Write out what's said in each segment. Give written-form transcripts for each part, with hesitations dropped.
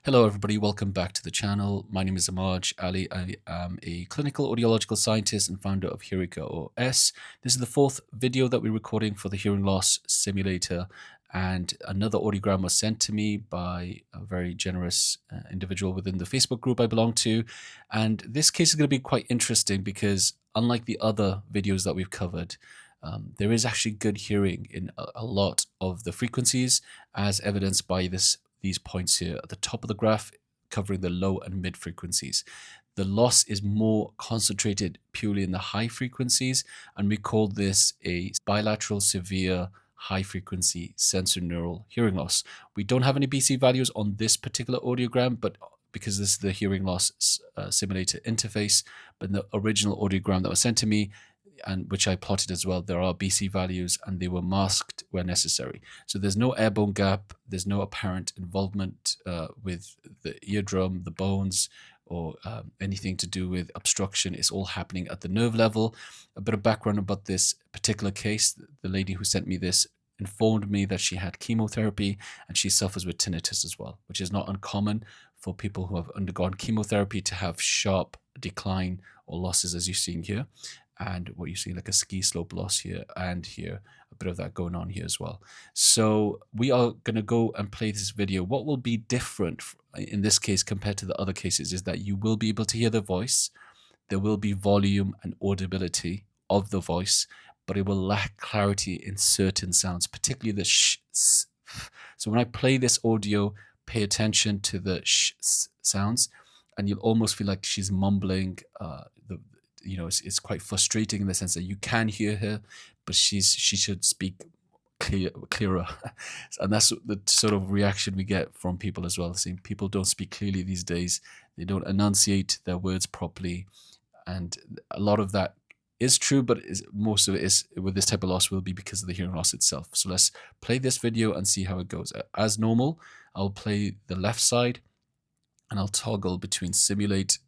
Hello, everybody. Welcome back to the channel. My name is Amaj Ali. I am a clinical audiological scientist and founder of Hearica OS. This is the fourth video that we're recording for the hearing loss simulator, and another audiogram was sent to me by a very generous individual within the Facebook group I belong to. And this case is going to be quite interesting because, unlike the other videos that we've covered, there is actually good hearing in a lot of the frequencies, as evidenced by these points here at the top of the graph, covering the low and mid frequencies. The loss is more concentrated purely in the high frequencies, and we call this a bilateral severe high frequency sensorineural hearing loss. We don't have any BC values on this particular audiogram, but because this is the hearing loss simulator interface, but in the original audiogram that was sent to me, and which I plotted as well, there are BC values and they were masked where necessary. So there's no airborne gap, there's no apparent involvement with the eardrum, the bones, or anything to do with obstruction. It's all happening at the nerve level. A bit of background about this particular case: the lady who sent me this informed me that she had chemotherapy and she suffers with tinnitus as well, which is not uncommon for people who have undergone chemotherapy to have sharp decline or losses, as you're seeing here. And what you see, like a ski slope loss here and here, a bit of that going on here as well. So we are going to go and play this video. What will be different in this case compared to the other cases is that you will be able to hear the voice. There will be volume and audibility of the voice, but it will lack clarity in certain sounds, particularly the sh, s, f. So when I play this audio, pay attention to the sh, s sounds, and you'll almost feel like she's mumbling. It's quite frustrating in the sense that you can hear her, but she should speak clearer. And that's the sort of reaction we get from people as well, saying people don't speak clearly these days, they don't enunciate their words properly, and a lot of that is true, but most of it is with this type of loss will be because of the hearing loss itself. So let's play this video and see how it goes. As normal, I'll play the left side and I'll toggle between simulate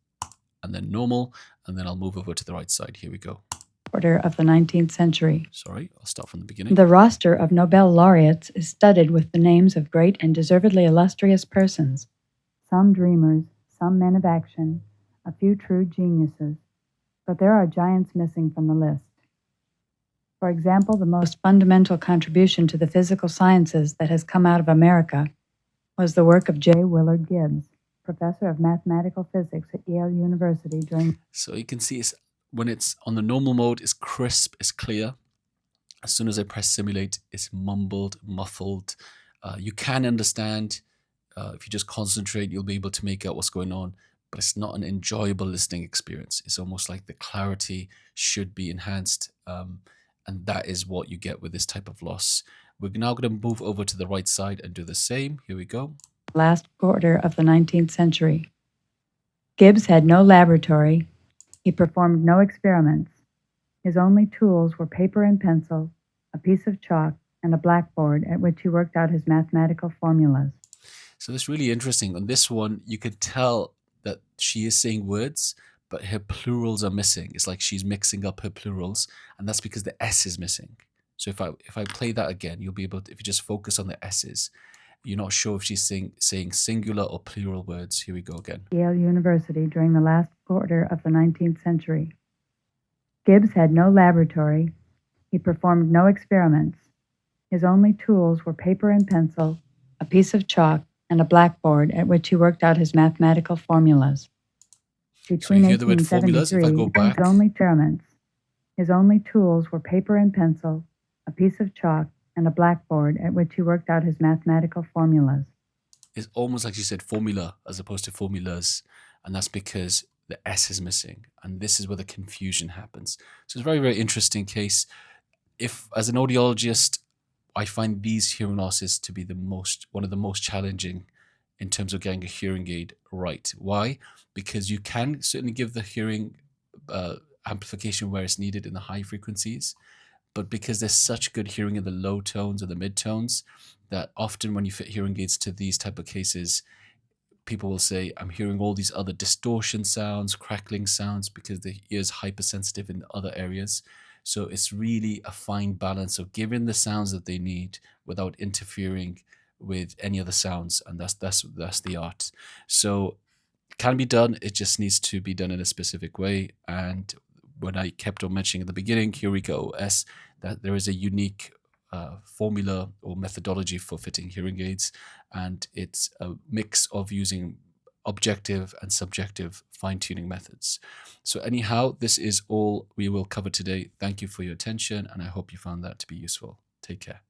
and then normal, and then I'll move over to the right side. Here we go. Order of the 19th century. Sorry, I'll start from the beginning. The roster of Nobel laureates is studded with the names of great and deservedly illustrious persons, some dreamers, some men of action, a few true geniuses, but there are giants missing from the list. For example, the most fundamental contribution to the physical sciences that has come out of America was the work of J. Willard Gibbs, professor of mathematical physics at Yale University during... So you can see when it's on the normal mode, it's crisp, it's clear. As soon as I press simulate, it's mumbled, muffled. You can understand. If you just concentrate, you'll be able to make out what's going on, but it's not an enjoyable listening experience. It's almost like the clarity should be enhanced, and that is what you get with this type of loss. We're now going to move over to the right side and do the same. Here we go. Last quarter of the 19th century. Gibbs had no laboratory. He performed no experiments. His only tools were paper and pencil, a piece of chalk, and a blackboard at which he worked out his mathematical formulas. So that's really interesting. On this one, you could tell that she is saying words, but her plurals are missing. It's like she's mixing up her plurals, and that's because the S is missing. So if I play that again, you'll be able to, if you just focus on the S's, you're not sure if she's saying singular or plural words. Here we go again. Yale University during the last quarter of the 19th century. Gibbs had no laboratory. He performed no experiments. His only tools were paper and pencil, a piece of chalk, and a blackboard at which he worked out his mathematical formulas. Between 1873 and his only experiments. His only tools were paper and pencil, a piece of chalk, and a blackboard at which he worked out his mathematical formulas. It's almost like she said formula as opposed to formulas, and that's because the S is missing, and this is where the confusion happens. So it's a very, very interesting case. If, as an audiologist, I find these hearing losses to be one of the most challenging in terms of getting a hearing aid right. Why? Because you can certainly give the hearing amplification where it's needed in the high frequencies, but because there's such good hearing in the low tones or the mid tones, that often when you fit hearing aids to these type of cases, people will say, I'm hearing all these other distortion sounds, crackling sounds, because the ear is hypersensitive in other areas. So it's really a fine balance of giving the sounds that they need without interfering with any other sounds, and that's the art. So it can be done. It just needs to be done in a specific way. And when I kept on mentioning at the beginning, Eureka OS, that there is a unique formula or methodology for fitting hearing aids, and it's a mix of using objective and subjective fine-tuning methods. So anyhow, this is all we will cover today. Thank you for your attention, and I hope you found that to be useful. Take care.